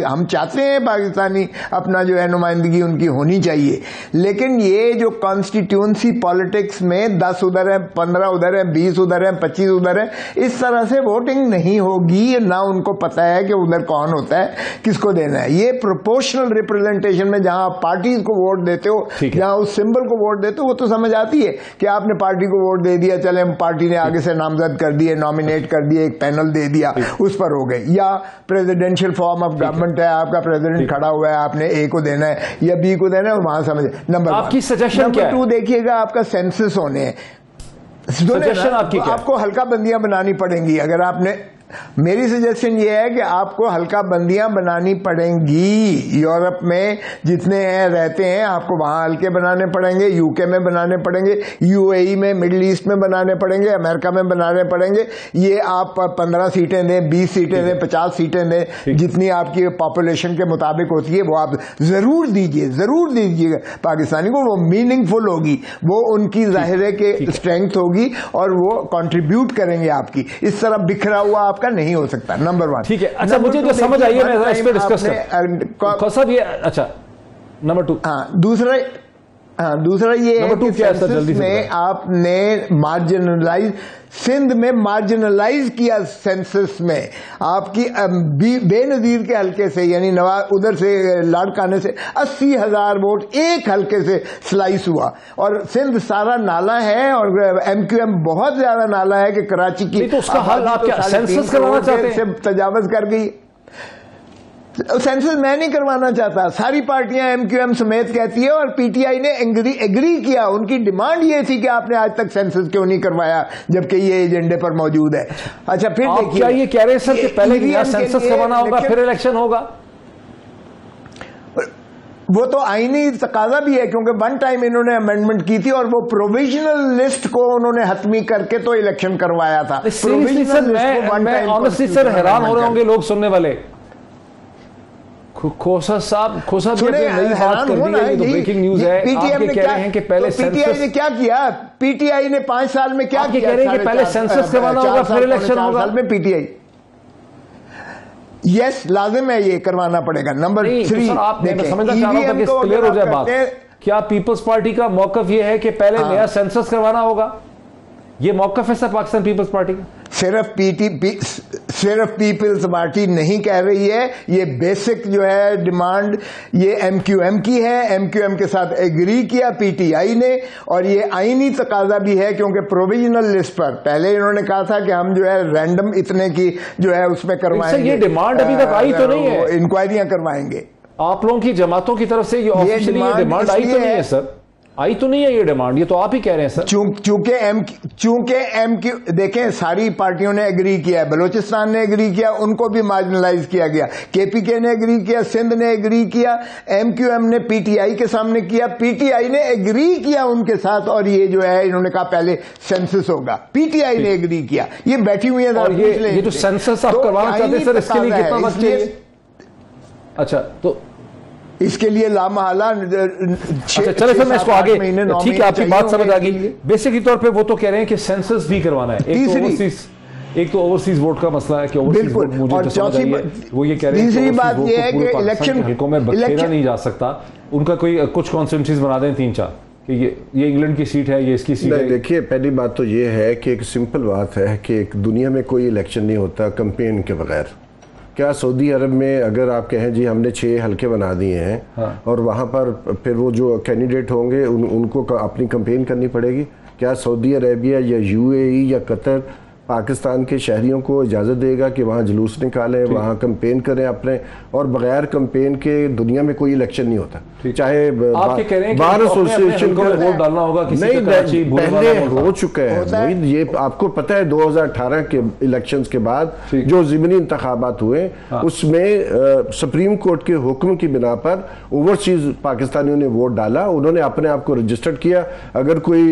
हम चाहते हैं पाकिस्तानी अपना जो है नुमाइंदगी उनकी होनी चाहिए, लेकिन ये जो कॉन्स्टिट्यूएंसी पॉलिटिक्स में 10 उधर है, 15 उधर है, 20 उधर है, 25 उधर है, इस तरह से वोटिंग नहीं होगी। ना उनको पता है कि उधर कौन होता है, किसको देना है। ये प्रोपोर्शनल रिप्रेजेंटेशन में जहां आप पार्टीज को वोट देते हो, जहां उस सिंबल को वोट देते हो, वो तो समझ आती है कि आपने पार्टी को वोट दे दिया, चले पार्टी ने आगे से नामजद कर दिए, नॉमिनेट कर दिए, एक पैनल दे दिया, उस पर हो गए। या प्रेसिडेंशियल फॉर्म ऑफ गवर्नमेंट है, आपका प्रेसिडेंट खड़ा हुआ है, आपने ए को देना है या बी को देना है, वहां समझ। आपकी सजेशन क्या है? नंबर 2 देखिएगा, आपका सेंसस होने हैं, आपको हल्का बंदियां बनानी पड़ेंगी। अगर आपने, मेरी सजेशन ये है कि आपको हल्का बंदियां बनानी पड़ेंगी। यूरोप में जितने हैं रहते हैं, आपको वहां हल्के बनाने पड़ेंगे, यूके में बनाने पड़ेंगे, यूएई में, मिडिल ईस्ट में बनाने पड़ेंगे, अमेरिका में बनाने पड़ेंगे। ये आप 15 सीटें दें, 20 सीटें दें, 50 सीटें दें, जितनी आपकी पॉपुलेशन के मुताबिक होती है वो आप जरूर दीजिएगा पाकिस्तानी को। वो मीनिंगफुल होगी, वो उनकी जाहिर है कि स्ट्रेंथ होगी और वो कंट्रीब्यूट करेंगे आपकी। इस तरह बिखरा हुआ आपका नहीं हो सकता। नंबर 1। ठीक है, अच्छा मुझे जो समझ आई है मैं इस पे डिस्कस कर ये। अच्छा नंबर 2। दूसरा ये है कि सेंसस में आपने मार्जिनलाइज, सिंध में मार्जिनलाइज किया। सेंसस में आपकी बेनजीर के हल्के से, यानी नवाज उधर से लाड़काने से 80,000 वोट एक हल्के से स्लाइस हुआ। और सिंध सारा नाला है और एमक्यूएम बहुत ज्यादा नाला है कि कराची की, तो उसका हल आप क्या सेंसस करवाना चाहते हैं? तजावज कर गई। सेंसस मैं नहीं करवाना चाहता, सारी पार्टियां एमक्यूएम समेत कहती है, और पीटीआई ने एग्री किया। उनकी डिमांड ये थी कि आपने आज तक सेंसस क्यों नहीं करवाया जबकि ये एजेंडे पर मौजूद है। अच्छा फिर देखिए, क्या ये कह रहे हैं सर कि पहले सेंसस करवाना होगा फिर इलेक्शन होगा? वो तो आईनी तकाजा भी है, क्योंकि वन टाइम इन्होंने अमेंडमेंट की थी और वो प्रोविजनल लिस्ट को उन्होंने हतमी करके तो इलेक्शन करवाया था। प्रोविजनल लिस्ट सर हैरान हो रहे होंगे लोग सुनने वाले। खोसा साहब नई बात कर दी है, ये तो ब्रेकिंग न्यूज है। आप कह रहे हैं कि पहले पीटीआई ने क्या किया? पीटीआई ने 5 साल में क्या किया? कह रहे हैं कि पहले सेंसस करवाना होगा फिर इलेक्शन होगा। 4 साल में पीटीआई, यस लाजिम है, ये करवाना पड़ेगा। नंबर 3 समझना चाह रहा था कि क्लियर हो जाए बात। क्या पीपल्स पार्टी का मौकफ ये है कि पहले नया सेंसस करवाना होगा? ये मौकफ है सर पाकिस्तान पीपल्स पार्टी का? सिर्फ पीपल्स पार्टी नहीं कह रही है, ये बेसिक जो है डिमांड ये एमक्यूएम की है। एमक्यूएम के साथ एग्री किया पीटीआई ने, और ये आईनी तकाजा भी है, क्योंकि प्रोविजनल लिस्ट पर पहले इन्होंने कहा था कि हम जो है रैंडम इतने की जो है उसमें करवाएंगे। ये डिमांड अभी तक आई तो नहीं है, इंक्वायरियां करवाएंगे। आप लोगों की जमातों की तरफ से ये ऑफिशियली डिमांड आई तो नहीं है सर? आई तो नहीं है ये डिमांड, ये तो आप ही कह रहे हैं सर। चूंकि एमक्यू देखें, सारी पार्टियों ने एग्री किया है, बलोचिस्तान ने एग्री किया, उनको भी मार्जिनलाइज किया गया, केपीके ने एग्री किया, सिंध ने एग्री किया, एमक्यूएम ने पीटीआई के सामने किया, पीटीआई ने एग्री किया उनके साथ, और ये जो है इन्होंने कहा पहले सेंसस होगा, पीटीआई ने एग्री किया। ये बैठी हुई है, और ये जो सेंसस आप करवाना चाहते हैं सर, इसके लिए कितना वक्त चाहिए? अच्छा, तो इसके लिए लामहला अच्छा चले सर, मैं इसको आगे, ठीक है आपकी बात समझ आ गई। बेसिकली तौर पे वो तो कह रहे हैं कि सेंसस भी करवाना है, एक तो ओवरसीज वोट का मसला है कि ओवरसीज वोट मुझे तो समझ आई है, वो ये कह रहे हैं तीसरी बात ये है कि इलेक्शन हल्कों में बखेरा नहीं जा सकता, उनका कोई कुछ कॉन्स्टिट्यूंसीज बना दें 3-4 कि ये इंग्लैंड की सीट है, ये इसकी सीट है। देखिए, पहली बात तो ये है कि एक सिंपल बात है कि एक दुनिया में कोई इलेक्शन नहीं होता कैंपेन के बगैर। क्या सऊदी अरब में अगर आप कहें जी हमने 6 हल्के बना दिए हैं, हाँ। और वहाँ पर फिर वो जो कैंडिडेट होंगे उनको अपनी कैंपेन करनी पड़ेगी? क्या सऊदी अरेबिया या यूएई या कतर पाकिस्तान के शहरियों को इजाज़त देगा कि वहाँ जुलूस निकालें, वहाँ कैंपेन करें अपने, और बगैर कैंपेन के दुनिया में कोई इलेक्शन नहीं होता? चाहे बार एसोसिएशन का वोट डालना होगा, नहीं पहले हो चुका है ये आपको पता है। 2018 के इलेक्शंस के बाद जो ज़िमनी इंतखाबात हुए, उसमें सुप्रीम कोर्ट के हुक्म की बिना पर ओवरसीज पाकिस्तानियों ने वोट डाला, उन्होंने अपने आप को रजिस्टर्ड किया। अगर कोई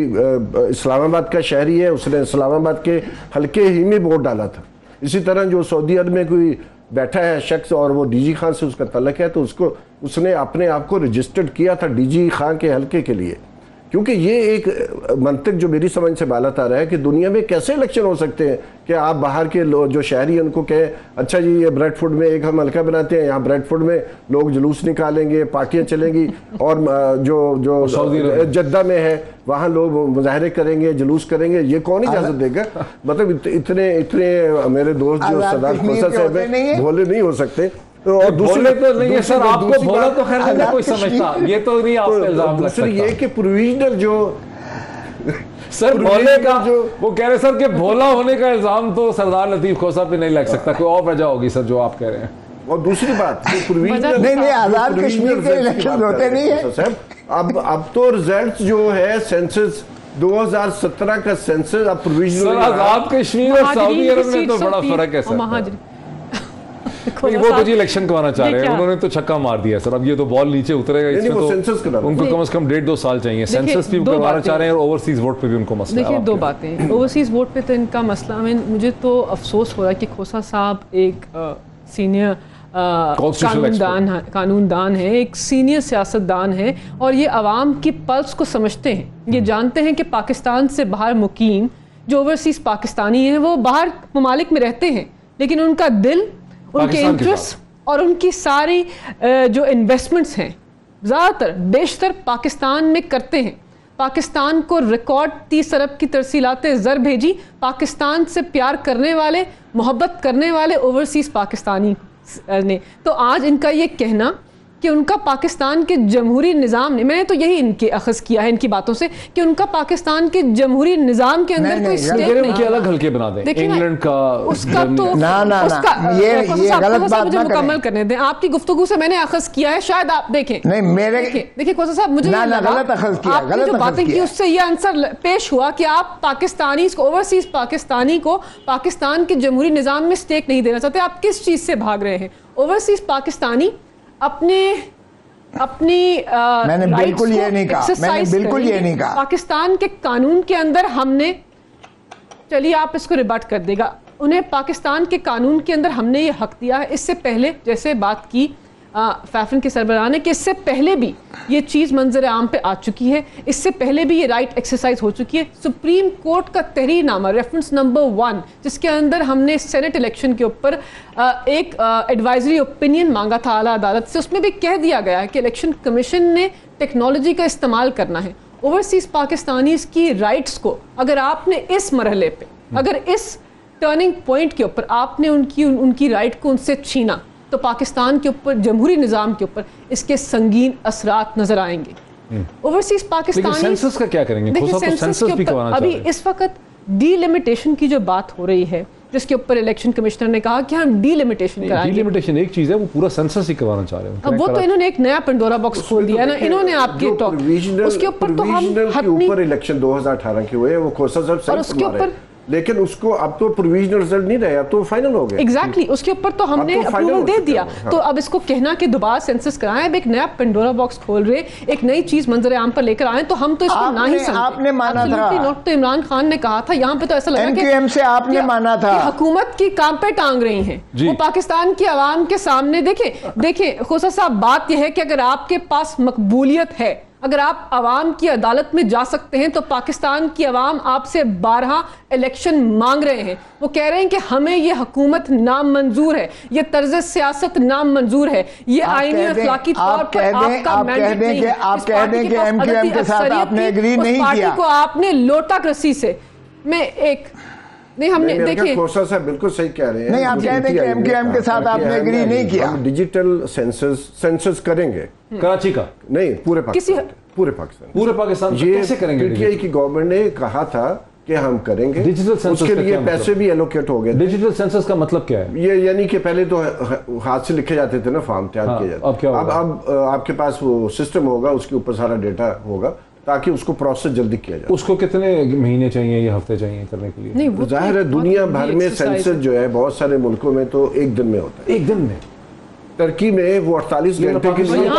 इस्लामाबाद का शहरी है, उसने इस्लामाबाद के हल्के ही में वोट डाला था। इसी तरह जो सऊदी अरब में कोई बैठा है शख्स और वो डीजी खान से उसका तल्लक है, तो उसने अपने आप को रजिस्टर्ड किया था डीजी खान के हल्के के लिए। क्योंकि ये एक मंतक जो मेरी समझ से बालत आ रहा है कि दुनिया में कैसे इलेक्शन हो सकते हैं कि आप बाहर के जो शहरी हैं उनको कहें अच्छा जी ये ब्रेडफोर्ड में एक हम हल्का बनाते हैं, यहाँ ब्रेडफोर्ड में लोग जुलूस निकालेंगे, पार्टियां चलेंगी, और जो जद्दा में है वहाँ लोग मुजाहरे करेंगे, जुलूस करेंगे। ये कौन इजाजत देगा? मतलब इतने मेरे दोस्त जो सदात खोसा साहब है भोले नहीं हो सकते। और दूसरे तो नहीं है सर, आपको भोला तो खैर नहीं कोई समझता, ये तो नहीं आप इल्जाम लग सकता। ये कि प्रोविजनल जो सर भोले का जो वो कह रहे सर कि भोला होने का इल्जाम तो सरदार लतीफ खोसा पे नहीं लग सकता, कोई और वजह होगी सर जो आप कह रहे हैं। और दूसरी बात नहीं आजाद कश्मीर के इलेक्शन होते नहीं है। अब तो रिजल्ट जो है सेंसस 2017 का सेंसस अब प्रोविजनल, आजाद कश्मीर और सऊदी अरब में तो बड़ा फर्क है सर। वो तो जी इलेक्शन करवाना चाह रहे हैं, उन्होंने तो छक्का मार दिया सर। अब ये तो बॉल नीचे उतरेगा, इसमें तो उनको कम से कम 1.5-2 साल चाहिए। सेंसस भी करवाना चाह रहे हैं और ओवरसीज वोट पे भी उनको मसला है। देखिए दो बातें, ओवरसीज वोट पे तो इनका मसला, मुझे तो अफसोस हो रहा है कि खोसा साहब एक सीनियर कानूनदान है, एक सीनियर सियासतदान है, और ये आवाम की पल्स को समझते हैं। ये जानते हैं कि पाकिस्तान से बाहर मुकीम जो ओवरसीज पाकिस्तानी हैं वो बाहर ममालिक में रहते हैं, लेकिन उनका दिल, उनके इंटरेस्ट और उनकी सारी जो इन्वेस्टमेंट्स हैं ज़्यादातर बेशतर पाकिस्तान में करते हैं। पाकिस्तान को रिकॉर्ड 30 अरब की तरसीलाते ज़र भेजी पाकिस्तान से प्यार करने वाले, मोहब्बत करने वाले ओवरसीज पाकिस्तानी ने। तो आज इनका ये कहना कि उनका पाकिस्तान के जमहूरी निज़ाम ने, मैंने तो यही इनके अखज़ किया है इनकी बातों से, कि उनका पाकिस्तान के जमहूरी निज़ाम के अंदर कोई स्टेक नहीं, उनके अलग हल्के बना दें, इंग्लैंड का उसका तो ये गलत बात मुझे मुकम्मल करने दें। आपकी गुफ्तगू से मैंने अखज़ किया है, शायद आप देखें। नहीं मेरे देखिए खोसा साहब, मुझे आपने जो बातें की उससे ये आंसर पेश हुआ कि आप पाकिस्तानी ओवरसीज पाकिस्तानी को पाकिस्तान के जमहूरी निज़ाम में स्टेक नहीं देना चाहते। आप किस चीज़ से भाग रहे हैं? ओवरसीज पाकिस्तानी अपनी मैंने बिल्कुल ये नहीं कहा, मैंने बिल्कुल ये नहीं कहा। पाकिस्तान के कानून के अंदर हमने, चलिए आप इसको रिबट कर देगा, उन्हें पाकिस्तान के कानून के अंदर हमने ये हक दिया है। इससे पहले जैसे बात की फैफन के सरबराह ने कि इससे पहले भी ये चीज़ मंजर आम पे आ चुकी है, इससे पहले भी ये राइट एक्सरसाइज हो चुकी है। सुप्रीम कोर्ट का तहरीरनामा रेफरेंस नंबर 1 जिसके अंदर हमने सेनेट इलेक्शन के ऊपर एक एडवाइजरी ओपिनियन मांगा था आला अदालत से, उसमें भी कह दिया गया है कि इलेक्शन कमीशन ने टेक्नोलॉजी का इस्तेमाल करना है। ओवरसीज पाकिस्तानीज की राइट्स को अगर आपने इस मरहले पे, अगर इस टर्निंग पॉइंट के ऊपर आपने उनकी राइट को उनसे छीना, तो पाकिस्तान के ऊपर, जमहूरी निज़ाम के ऊपर इसके संगीन असरात नजर आएंगे। ओवरसीज पाकिस्तानी सेंसस का क्या करेंगे? देखिए सेंसस के ऊपर अभी इस वक्त डीलिमिटेशन की जो बात हो रही है जिसके ऊपर इलेक्शन कमिश्नर ने कहा कि हम डीलिमिटेशन कराएंगे। डीलिमिटेशन एक चीज है, वो पूरा सेंसस ही करवाना चाह रहे हैं। अब वो तो इन्होंने एक नया पंडोरा बॉक्स खोल दिया है ना इन्होंने आपके टॉक, उसके ऊपर तो हम ऊपर इलेक्शन 2018 के हुए, वो खोसा साहब उसके ऊपर, लेकिन उसको अब तो प्रोविजनल रिजल्ट नहीं रहे, अब तो फाइनल हो गया। एग्जैक्टली उसके ऊपर तो हमने अप्रूवल दे दिया। तो अब इसको कहना कि दोबारा सेंसस कराएं, अब एक नया पेंडोरा बॉक्स खोल रहे, एक नई चीज मंजर आम पर लेकर आए, तो हम तो इसको ना ही समझते। आपने माना था, नॉट तो इमरान खान ने कहा था, यहाँ पे तो ऐसा लगा एमक्यूएम से आपने माना था, हुकूमत की काम पे टांग रही हैं वो पाकिस्तान की आवाम के सामने। देखें खोसा साहब, बात यह है कि अगर आपके पास मकबूलियत है, अगर आप आवाम की अदालत में जा सकते हैं, तो पाकिस्तान की आवाम आपसे 12 इलेक्शन मांग रहे हैं। वो कह रहे हैं कि हमें ये हुकूमत नामंजूर है, ये तर्ज सियासत नामंजूर है, ये आईनी अखलाकी तौर पर आपका मैंडेट नहीं है। आप कह दें कि एमक्यूएम के साथ आपने एग्री नहीं किया, को आपने लोटा रस्सी से मैं एक नहीं, हमने देखिए खोसा साहब बिल्कुल सही कह रहे हैं। नहीं, आप कह दें कि एमक्यूएम के साथ आपने एग्री नहीं किया। हम डिजिटल सेंसस करेंगे कराची का नहीं, पूरे पाकिस्तान, पूरे पाकिस्तान ये कैसे करेंगे? पीटीआई की गवर्नमेंट ने कहा था कि हम करेंगे डिजिटल सेंसस, उसके लिए पैसे भी एलोकेट हो गए। डिजिटल सेंसस का मतलब क्या है? ये यानी कि पहले तो हाथ से लिखे जाते थे ना, फॉर्म तैयार किए जाते, अब क्या होगा? अब आपके पास वो सिस्टम होगा, उसके ऊपर सारा डेटा होगा ताकि उसको प्रोसेस जल्दी किया जाए। उसको कितने महीने चाहिए या हफ्ते चाहिए करने के लिए? नहीं, जाहिर है दुनिया भर में सेंसस जो है बहुत सारे मुल्कों में तो एक दिन में होता है। एक दिन में? टर्की में वो 48 घंटे के लिए,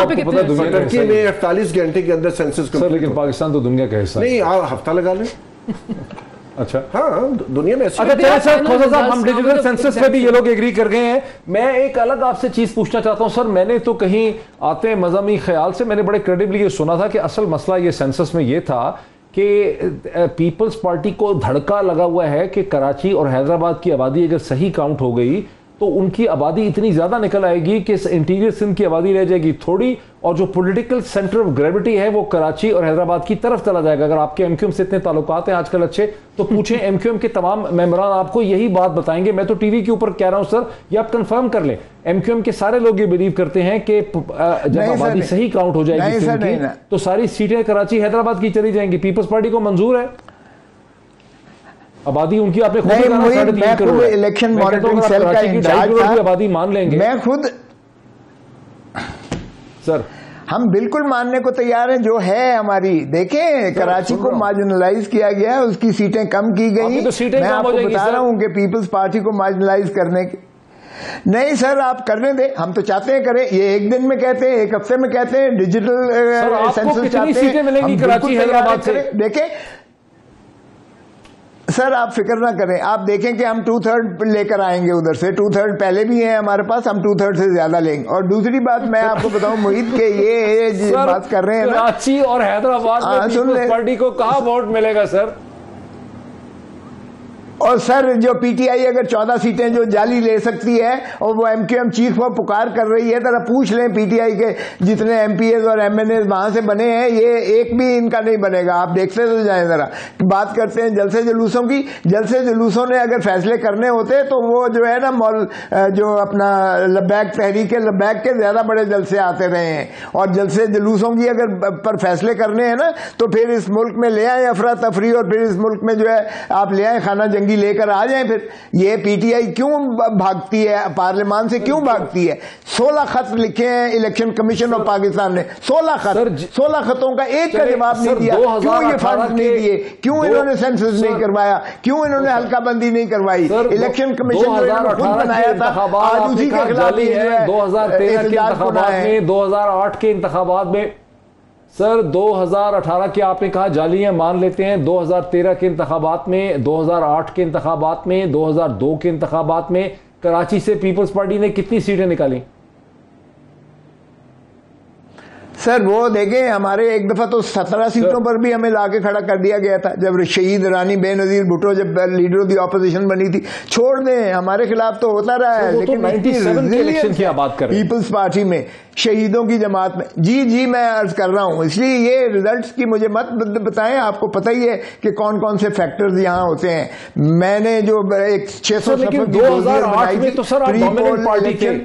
टर्की में 48 घंटे के अंदर सेंसस। लेकिन पाकिस्तान तो दुनिया का हिस्सा नहीं, आप हफ्ता लगा लें। अच्छा, हाँ, दुनिया में अच्छा खोसा साहब, हम डिजिटल सेंसस पे भी ये लोग एग्री कर गए हैं। मैं एक अलग आपसे चीज पूछना चाहता हूं सर, मैंने तो कहीं आते मज़हबी ख्याल से मैंने बड़े क्रेडिबली ये सुना था कि असल मसला ये सेंसस में ये था कि पीपल्स पार्टी को धड़का लगा हुआ है कि कराची और हैदराबाद की आबादी अगर सही काउंट हो गई तो उनकी आबादी इतनी ज्यादा निकल आएगी कि इंटीरियर सिंध की आबादी रह जाएगी थोड़ी, और जो पॉलिटिकल सेंटर ऑफ ग्रेविटी है वो कराची और हैदराबाद की तरफ चला जाएगा। अगर आपके एमक्यूएम से इतने ताल्लुकात हैं आजकल अच्छे, तो पूछें एमक्यूएम के तमाम मेंबरान आपको यही बात बताएंगे। मैं तो टीवी के ऊपर कह रहा हूं सर, ये आप कंफर्म कर लें, एमक्यूएम के सारे लोग ये बिलीव करते हैं कि जब आबादी सही काउंट हो जाएगी सिंध की, तो सारी सीटें कराची हैदराबाद की चली जाएंगी। पीपल्स पार्टी को मंजूर है? आबादी उनकी आपने खुद कहा इलेक्शन मॉनिटरिंग सेल का इंचार्ज था, आबादी मान लेंगे। मैं खुद सर, हम बिल्कुल मानने को तैयार हैं जो है हमारी। देखें, कराची को मार्जिनलाइज किया गया, उसकी सीटें कम की गई। तो मैं आपको बता रहा हूं कि पीपल्स पार्टी को मार्जिनलाइज करने के नहीं सर, आप करने दें, हम तो चाहते हैं करें। ये एक दिन में कहते हैं, एक हफ्ते में कहते हैं, डिजिटल सेंसस चाहते हैं, मिलेंगी कराची हैदराबाद से? देखें सर, आप फिक्र ना करें, आप देखें कि हम 2/3 लेकर आएंगे उधर से। 2/3 पहले भी हैं हमारे पास, हम 2/3 से ज्यादा लेंगे। और दूसरी बात मैं आपको बताऊं मोहित के ये बात कर रहे हैं ना, कराची और हैदराबाद में पीपल्स पार्टी को कहां वोट मिलेगा सर? और सर, जो पीटीआई अगर 14 सीटें जो जाली ले सकती है और वो एमक्यूएम चीफ को पुकार कर रही है, जरा पूछ लें पीटीआई के जितने एमपीएस और एमएनए वहां से बने हैं, ये एक भी इनका नहीं बनेगा। आप देखते तो जाएं जरा। बात करते हैं जलसे जुलूसों की, जलसे जुलूसों ने अगर फैसले करने होते तो वो जो है ना जो अपना लब्बैक तहरीक लब्बैक के ज्यादा बड़े जलसे आते रहे हैं। और जलसे जुलूसों की अगर पर फैसले करने हैं ना, तो फिर इस मुल्क में ले आए अफरा तफरी, और फिर इस मुल्क में जो है आप ले आए खाना जंगी लेकर आ जाएं। फिर ये पीटीआई क्यों भागती है, पार्लियामान से क्यों भागती है? 16 खत लिखे हैं इलेक्शन कमीशन ऑफ पाकिस्तान ने, 16 खत, 16 खतों का एक का जवाब नहीं दिया। क्यों ये फंड नहीं दिए? क्यों इन्होंने सेंसस नहीं करवाया? क्यों इन्होंने हल्का बंदी नहीं करवाई? इलेक्शन कमीशन जो इन्होंने खुद बनाया था, आज उसी के खिलाफ 2013 के इंतखाबात में, 2008 के इंतखाबात में सर, 2018 के आपने कहा जाली है, मान लेते हैं। 2013 के इंतखाबात में, 2008 के इंतखाबात में, 2002 के इंतखाबात में कराची से पीपल्स पार्टी ने कितनी सीटें निकाली? सर वो देखें, हमारे एक दफा तो 17 सीटों पर भी हमें लाके खड़ा कर दिया गया था जब शहीद रानी बेनजीर भुट्टो जब लीडर ऑफ द ऑपोजिशन बनी थी। छोड़ दें, हमारे खिलाफ तो होता रहा है, लेकिन 97 के इलेक्शन की बात कर रहे हैं पीपल्स पार्टी में, शहीदों की जमात में। जी मैं अर्ज कर रहा हूं, इसलिए ये रिजल्ट्स की मुझे मत बताएं। आपको पता ही है कि कौन कौन से फैक्टर्स यहां होते हैं। मैंने जो एक 600 2008 में तो सर आप डोमिनेंट पार्टी थे।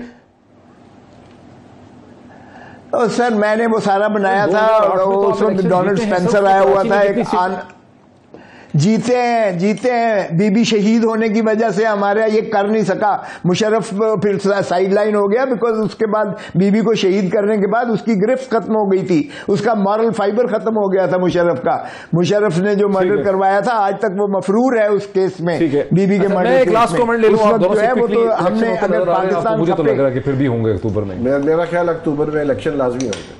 और सर मैंने वो सारा बनाया था, उस वक्त डोनाल्ड स्पेंसर आया हुआ था, एक जीते हैं। बीबी शहीद होने की वजह से हमारा ये कर नहीं सका। मुशर्रफ फिर साइडलाइन हो गया बिकॉज उसके बाद बीबी को शहीद करने के बाद उसकी गिरफ्त खत्म हो गई थी, उसका मॉरल फाइबर खत्म हो गया था मुशर्रफ का। मुशर्रफ ने जो मर्डर करवाया था आज तक वो मफरूर है उस केस में, बीबी के मर्डर केस में। जो है वो तो हमने अगर पाकिस्तान, मुझे तो लग रहा है कि फिर भी होंगे अक्टूबर में। मेरा ख्याल अक्टूबर में इलेक्शन लाजमी होंगे,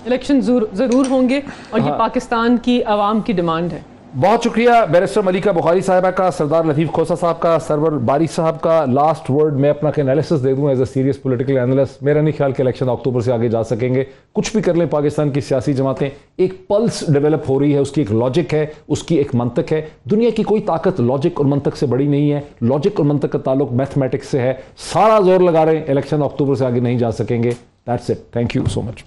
इलेक्शन जरूर होंगे और ये पाकिस्तान की आवाम की डिमांड है। बहुत शुक्रिया बैरिस्टर मलिका बुखारी साहिबा का, सरदार लतीफ़ खोसा साहब का, सरवर बारी साहब का। लास्ट वर्ड मैं अपना एनालिसिस दे दूं as a serious political analyst. मेरा नहीं ख्याल कि इलेक्शन अक्टूबर से आगे जा सकेंगे। कुछ भी कर लें पाकिस्तान की सियासी जमातें, एक पल्स डेवलप हो रही है, उसकी एक लॉजिक है, उसकी एक मंतक है। दुनिया की कोई ताकत लॉजिक और मंतक से बड़ी नहीं है। लॉजिक और मंतक का ताल्लुक मैथमेटिक्स से है। सारा जोर लगा रहे हैं, इलेक्शन अक्टूबर से आगे नहीं जा सकेंगे। That's it. Thank you so much.